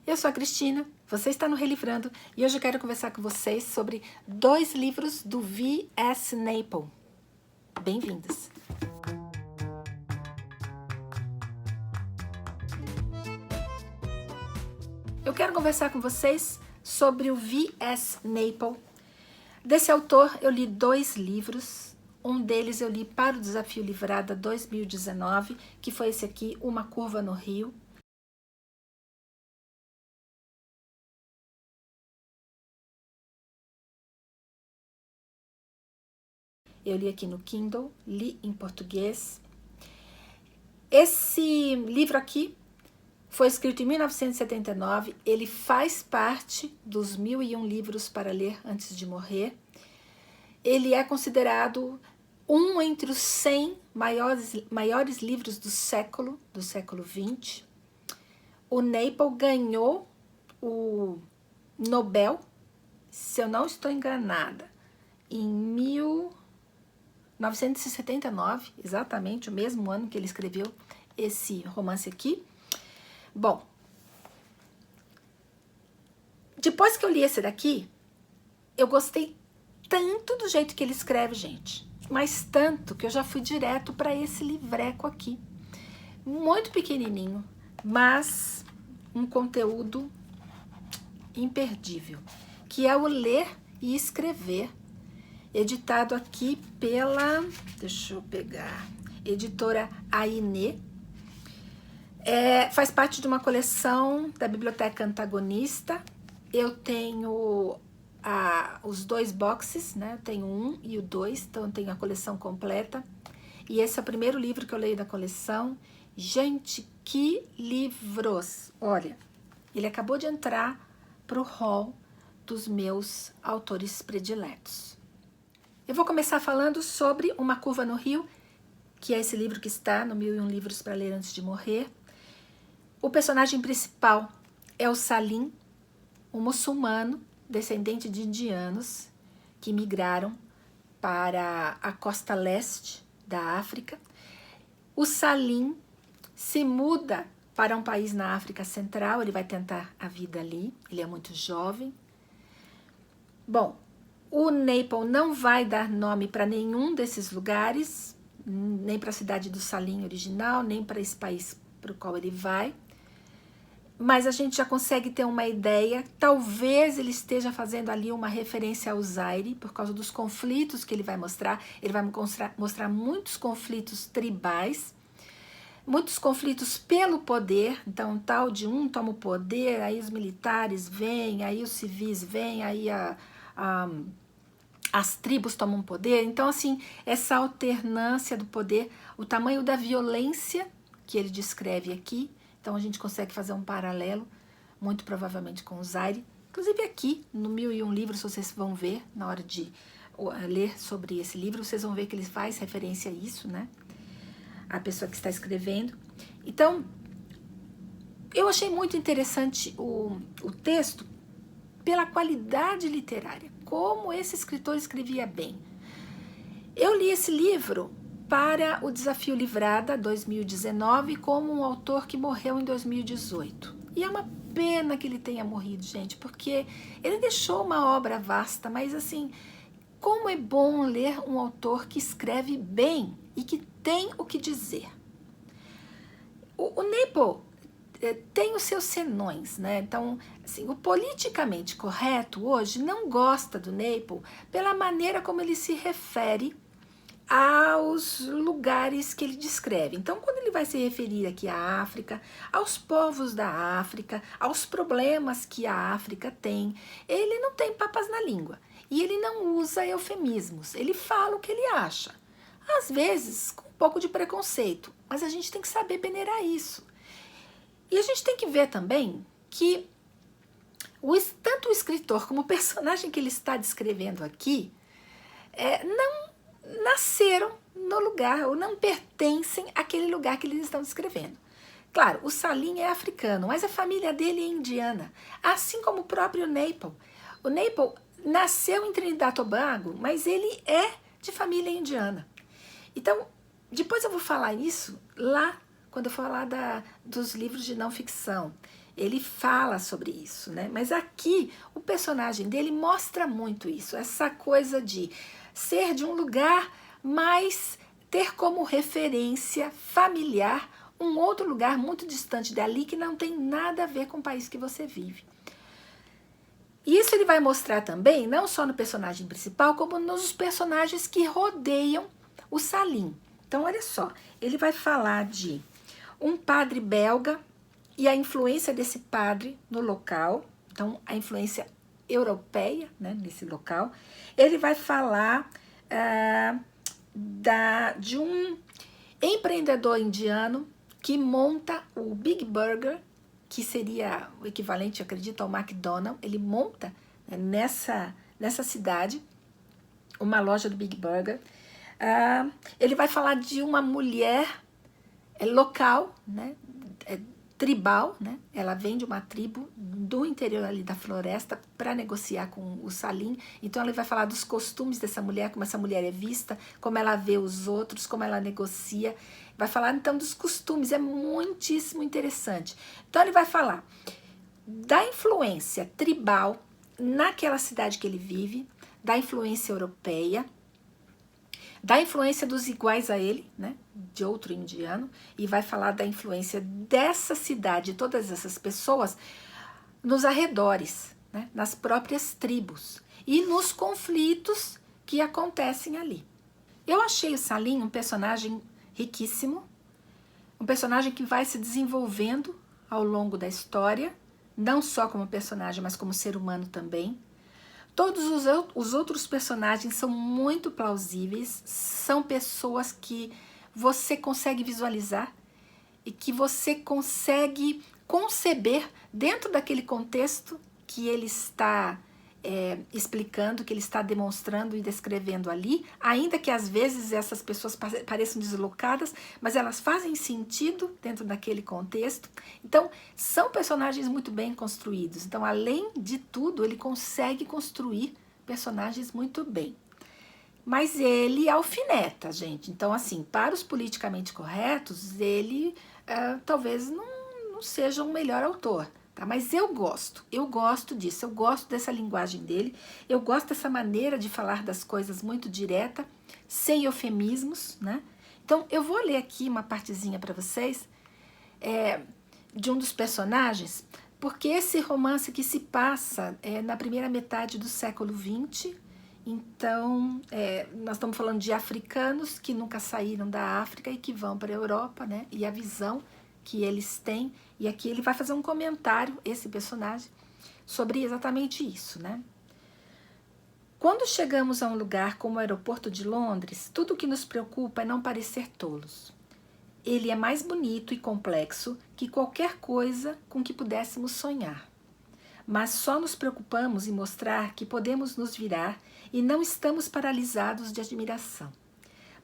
Eu sou a Cristina, você está no Relivrando e hoje eu quero conversar com vocês sobre 2 livros do V.S. Naipaul. Bem-vindos! Eu quero conversar com vocês sobre o V.S. Naipaul. Desse autor eu li 2 livros, um deles eu li para o Desafio Livrada 2019, que foi esse aqui, Uma Curva no Rio. Eu li aqui no Kindle, li em português. Esse livro aqui foi escrito em 1979, ele faz parte dos 1001 livros para ler antes de morrer. Ele é considerado um entre os 100 maiores livros do século XX. O Naipaul ganhou o Nobel, se eu não estou enganada, em 1979, exatamente o mesmo ano que ele escreveu esse romance aqui. Bom, depois que eu li esse daqui, eu gostei tanto do jeito que ele escreve, gente, mas tanto que eu já fui direto para esse livreco aqui, muito pequenininho, mas um conteúdo imperdível, que é o Ler e Escrever, editado aqui pela, deixa eu pegar, editora Ainê. Faz parte de uma coleção da Biblioteca Antagonista. Eu tenho os 2 boxes, né? Eu tenho 1 e o 2, então eu tenho a coleção completa. E esse é o primeiro livro que eu leio da coleção. Gente, que livros! Olha, ele acabou de entrar para o hall dos meus autores prediletos. Eu vou começar falando sobre Uma Curva no Rio, que é esse livro que está no 1001 livros para ler antes de morrer. O personagem principal é o Salim, um muçulmano descendente de indianos que migraram para a costa leste da África. O Salim se muda para um país na África Central, ele vai tentar a vida ali, ele é muito jovem. Bom, o Naipaul não vai dar nome para nenhum desses lugares, nem para a cidade do Salim original, nem para esse país para o qual ele vai. Mas a gente já consegue ter uma ideia, talvez ele esteja fazendo ali uma referência ao Zaire, por causa dos conflitos que ele vai mostrar. Ele vai mostrar muitos conflitos tribais, muitos conflitos pelo poder. Então, tal de um toma o poder, aí os militares vêm, aí os civis vêm, aí as tribos tomam poder. Então, assim, essa alternância do poder, o tamanho da violência que ele descreve aqui. Então, a gente consegue fazer um paralelo, muito provavelmente com o Zaire. Inclusive aqui, no 1001 livros, vocês vão ver, na hora de ler sobre esse livro, vocês vão ver que ele faz referência a isso, né? A pessoa que está escrevendo. Então, eu achei muito interessante o texto pela qualidade literária, como esse escritor escrevia bem. Eu li esse livro para o Desafio Livrada 2019 como um autor que morreu em 2018. E é uma pena que ele tenha morrido, gente, porque ele deixou uma obra vasta, mas assim, como é bom ler um autor que escreve bem e que tem o que dizer. O Naipaul tem os seus senões, né? Então, assim, o politicamente correto hoje não gosta do Naipaul pela maneira como ele se refere aos lugares que ele descreve. Então, quando ele vai se referir aqui à África, aos povos da África, aos problemas que a África tem, ele não tem papas na língua. E ele não usa eufemismos, ele fala o que ele acha. Às vezes, com um pouco de preconceito, mas a gente tem que saber peneirar isso. E a gente tem que ver também que tanto o escritor como o personagem que ele está descrevendo aqui não nasceram no lugar, ou não pertencem àquele lugar que eles estão descrevendo. Claro, o Salim é africano, mas a família dele é indiana, assim como o próprio Naipaul. O Naipaul nasceu em Trinidad e Tobago, mas ele é de família indiana. Então, depois eu vou falar isso lá, quando eu falar dos livros de não ficção. ele fala sobre isso, né? Mas aqui o personagem dele mostra muito isso, essa coisa de ser de um lugar, mas ter como referência familiar um outro lugar muito distante dali que não tem nada a ver com o país que você vive. E isso ele vai mostrar também, não só no personagem principal, como nos personagens que rodeiam o Salim. Então, olha só, ele vai falar de um padre belga e a influência desse padre no local, então a influência europeia, né, nesse local. Ele vai falar de um empreendedor indiano que monta o Big Burger, que seria o equivalente, acredito, ao McDonald's. Ele monta, né, nessa cidade uma loja do Big Burger. Ele vai falar de uma mulher local, né, tribal, né? Ela vem de uma tribo do interior ali da floresta para negociar com o Salim. Então ele vai falar dos costumes dessa mulher, como essa mulher é vista, como ela vê os outros, como ela negocia. Vai falar então dos costumes, é muitíssimo interessante. Então ele vai falar da influência tribal naquela cidade que ele vive, da influência europeia, da influência dos iguais a ele, né, de outro indiano, e vai falar da influência dessa cidade, de todas essas pessoas, nos arredores, né, nas próprias tribos, e nos conflitos que acontecem ali. Eu achei o Salim um personagem riquíssimo, um personagem que vai se desenvolvendo ao longo da história, não só como personagem, mas como ser humano também. Todos os outros personagens são muito plausíveis, são pessoas que você consegue visualizar e que você consegue conceber dentro daquele contexto que ele está explicando, que ele está demonstrando e descrevendo ali, ainda que às vezes essas pessoas pareçam deslocadas, mas elas fazem sentido dentro daquele contexto. Então, são personagens muito bem construídos. Então, além de tudo, ele consegue construir personagens muito bem. Mas ele alfineta, gente. Então, assim, para os politicamente corretos, ele talvez não seja um melhor autor. Tá? Mas eu gosto disso, eu gosto dessa linguagem dele, eu gosto dessa maneira de falar das coisas muito direta, sem eufemismos, né? Então, eu vou ler aqui uma partezinha para vocês de um dos personagens, porque esse romance que se passa na primeira metade do século XX, então, nós estamos falando de africanos que nunca saíram da África e que vão para a Europa, né? E a visão que eles têm, e aqui ele vai fazer um comentário, esse personagem, sobre exatamente isso, né? Quando chegamos a um lugar como o aeroporto de Londres, tudo o que nos preocupa é não parecer tolos. Ele é mais bonito e complexo que qualquer coisa com que pudéssemos sonhar. Mas só nos preocupamos em mostrar que podemos nos virar e não estamos paralisados de admiração.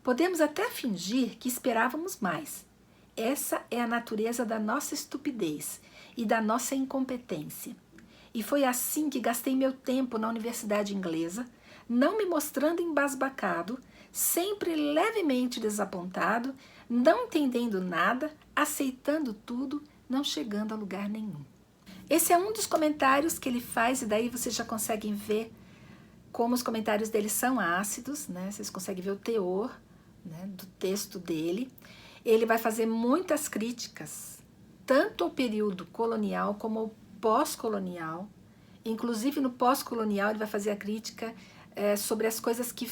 Podemos até fingir que esperávamos mais. Essa é a natureza da nossa estupidez e da nossa incompetência. E foi assim que gastei meu tempo na universidade inglesa, não me mostrando embasbacado, sempre levemente desapontado, não entendendo nada, aceitando tudo, não chegando a lugar nenhum. Esse é um dos comentários que ele faz, e daí vocês já conseguem ver como os comentários dele são ácidos, né? Vocês conseguem ver o teor, né, do texto dele. Ele vai fazer muitas críticas, tanto ao período colonial como ao pós-colonial. Inclusive, no pós-colonial, ele vai fazer a crítica sobre as coisas que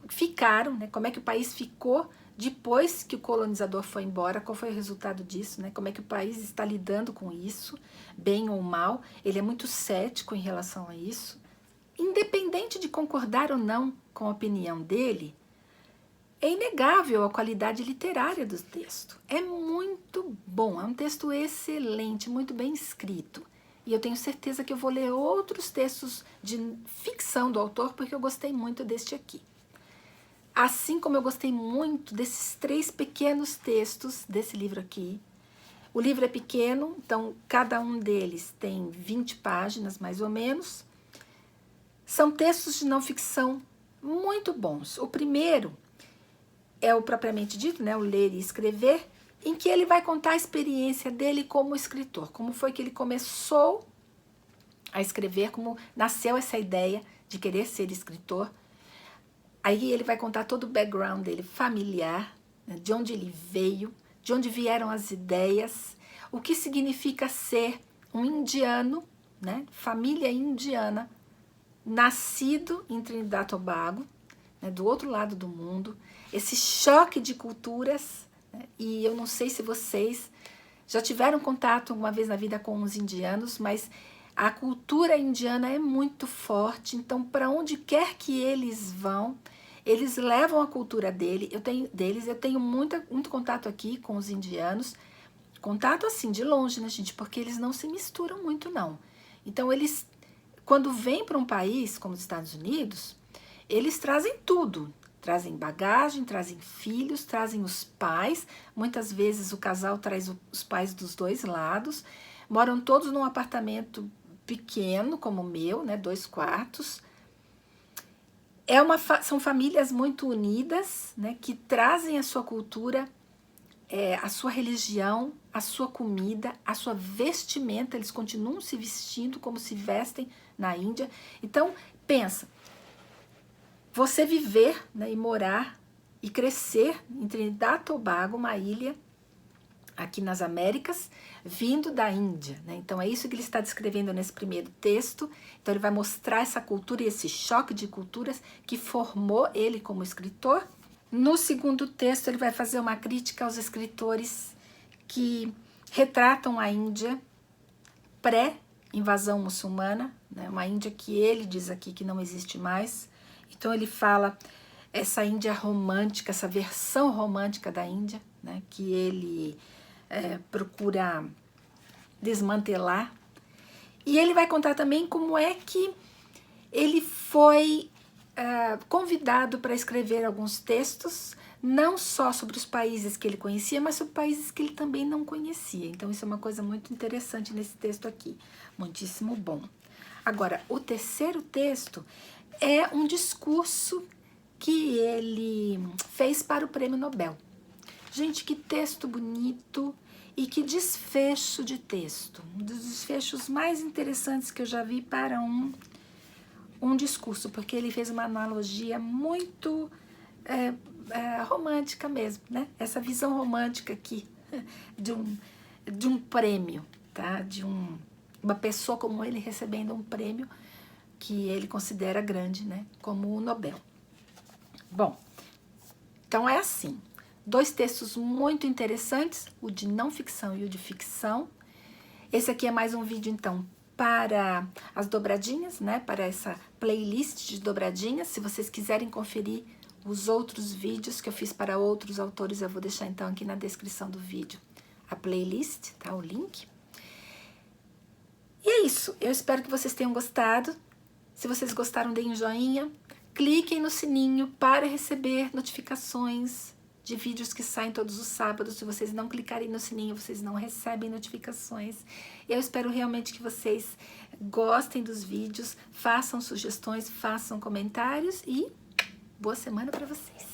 ficaram, né? Como é que o país ficou depois que o colonizador foi embora, qual foi o resultado disso, né? Como é que o país está lidando com isso, bem ou mal. Ele é muito cético em relação a isso. Independente de concordar ou não com a opinião dele, é inegável a qualidade literária do texto. É muito bom, é um texto excelente, muito bem escrito. E eu tenho certeza que eu vou ler outros textos de ficção do autor, porque eu gostei muito deste aqui. Assim como eu gostei muito desses 3 pequenos textos desse livro aqui. O livro é pequeno, então cada um deles tem 20 páginas, mais ou menos. São textos de não ficção muito bons. O primeiro é o propriamente dito, né, o ler e escrever, em que ele vai contar a experiência dele como escritor, como foi que ele começou a escrever, como nasceu essa ideia de querer ser escritor. Aí ele vai contar todo o background dele, familiar, né, de onde ele veio, de onde vieram as ideias, o que significa ser um indiano, né, família indiana, nascido em Trinidad e Tobago, né, do outro lado do mundo, esse choque de culturas, né, e eu não sei se vocês já tiveram contato alguma vez na vida com os indianos, mas a cultura indiana é muito forte, então para onde quer que eles vão, eles levam a cultura deles. Eu tenho muito contato aqui com os indianos, contato assim, de longe, né, gente, porque eles não se misturam muito, não. Então eles, quando vêm para um país como os Estados Unidos, eles trazem tudo. Trazem bagagem, trazem filhos, trazem os pais. Muitas vezes o casal traz os pais dos dois lados. Moram todos num apartamento pequeno, como o meu, né, 2 quartos. São famílias muito unidas, né, que trazem a sua cultura, a sua religião, a sua comida, a sua vestimenta. Eles continuam se vestindo como se vestem na Índia. Então, pensa, você viver, né, e morar e crescer em Trinidad e Tobago, uma ilha aqui nas Américas, vindo da Índia, né? Então é isso que ele está descrevendo nesse primeiro texto. Então ele vai mostrar essa cultura e esse choque de culturas que formou ele como escritor. No segundo texto ele vai fazer uma crítica aos escritores que retratam a Índia pré-invasão muçulmana, né? Uma Índia que ele diz aqui que não existe mais. Então ele fala essa Índia romântica, essa versão romântica da Índia, né, que ele procura desmantelar. E ele vai contar também como é que ele foi convidado para escrever alguns textos, não só sobre os países que ele conhecia, mas sobre países que ele também não conhecia. Então isso é uma coisa muito interessante nesse texto aqui, muitíssimo bom. Agora, o terceiro texto é um discurso que ele fez para o Prêmio Nobel. Gente, que texto bonito e que desfecho de texto. Um dos desfechos mais interessantes que eu já vi para um discurso, porque ele fez uma analogia muito romântica mesmo, né? Essa visão romântica aqui de um prêmio, tá? De uma pessoa como ele recebendo um prêmio que ele considera grande, né? Como o Nobel. Bom, então é assim. 2 textos muito interessantes, o de não ficção e o de ficção. Esse aqui é mais um vídeo, então, para as dobradinhas, né? Para essa playlist de dobradinhas. Se vocês quiserem conferir os outros vídeos que eu fiz para outros autores, eu vou deixar, então, aqui na descrição do vídeo a playlist, tá? O link. E é isso. Eu espero que vocês tenham gostado. Se vocês gostaram, deem um joinha. Cliquem no sininho para receber notificações de vídeos que saem todos os sábados. Se vocês não clicarem no sininho, vocês não recebem notificações. Eu espero realmente que vocês gostem dos vídeos, façam sugestões, façam comentários e boa semana para vocês.